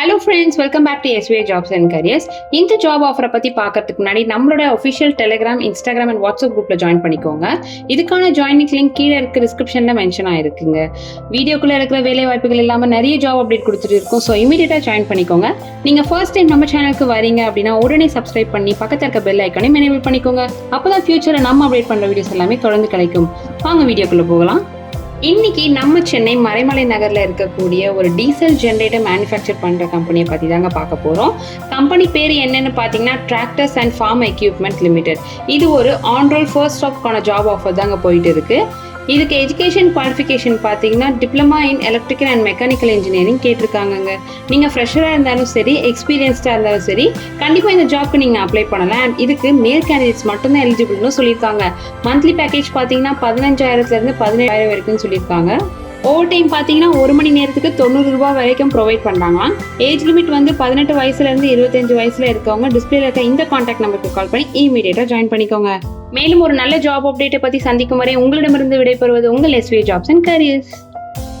Hello friends, welcome back to SVA jobs and careers. இந்த job ஆஃபரை பற்றி பார்க்கறதுக்கு முன்னாடி நம்மளோட official Telegram, Instagram and WhatsApp குரூப்பில் ஜாயின் பண்ணிக்கோங்க. இதுக்கான ஜாயினிங் லிங்க் கீழே இருக்க டிஸ்கிரிப்ஷனில் மென்ஷன் ஆயிருக்குங்க. வீடியோக்குள்ளே இருக்கிற வேலை வாய்ப்புகள் இல்லாமல் நிறைய ஜாப் அப்டேட் கொடுத்துட்டு இருக்கோம். ஸோ இமீடியட்டாக ஜாயின் பண்ணிக்கோங்க. நீங்கள் ஃபர்ஸ்ட் டைம் நம்ம சேனலுக்கு வரீங்க அப்படின்னா உடனே சப்ஸ்கிரைப் பண்ணி பக்கத்தில் இருக்க பெல் ஐக்கானையும் எனேபிள் பண்ணிக்கோங்க. அப்போ தான் ஃபியூச்சரில் நம்ம அப்டேட் பண்ணுற வீடியோஸ் எல்லாமே தொடர்ந்து கிடைக்கும். வாங்க வீடியோக்குள்ளே போகலாம். இன்னைக்கு நம்ம சென்னை மறைமலை நகர்ல இருக்கக்கூடிய ஒரு டீசல் ஜென்ரேட்டர் மேனுஃபேக்சர் பண்ற கம்பெனியை பத்தி தாங்க பார்க்க போறோம். கம்பெனி பேர் என்னன்னு பாத்தீங்கன்னா tractors and form equipment limited. இது ஒரு ஆன்ரோல் ஃபர்ஸ்ட் ஸ்டாப்கான ஜாப் ஆஃபர் தாங்க போயிட்டு இருக்கு. இதுக்கு எஜுகேஷன் குவாலிஃபிகேஷன் பார்த்தீங்கன்னா diploma in electrical and mechanical engineering கேட்டிருக்காங்க. நீங்கள் ஃப்ரெஷராக இருந்தாலும் சரி, எக்ஸ்பீரியன்ஸ்டாக இருந்தாலும் சரி, கண்டிப்பாக இந்த ஜாப்க்கு நீங்கள் அப்ளை பண்ணலாம். அண்ட் இதுக்கு மேல் கேண்டிடேட்ஸ் மட்டும்தான் எலிஜிபிள்னு சொல்லியிருக்காங்க. மந்த்லி பேக்கேஜ் பார்த்தீங்கன்னா 15,000 17,000 வரைக்கும் சொல்லியிருக்காங்க. ஓவர் டைம் பார்த்தீங்கன்னா 1 மணி நேரத்துக்கு 90 ரூபா வரைக்கும் ப்ரொவைட் பண்ணுறாங்களாம். ஏஜ் லிமிட் வந்து 18 வயசுலேருந்து 25 வயசில் இருக்கவங்க டிஸ்பிளேல இருக்க இந்த கான்டாக்ட் நம்பருக்கு கால் பண்ணி இமீடியட்டாக ஜாயின் பண்ணிக்கோங்க. மேலும் ஒரு நல்ல ஜாப் அப்டேட்டை பற்றி சந்திக்கும் வரை உங்களிடமிருந்து விடைபெறுவது உங்கள் SVA ஜாப்ஸ் அண்ட் கரியர்ஸ்.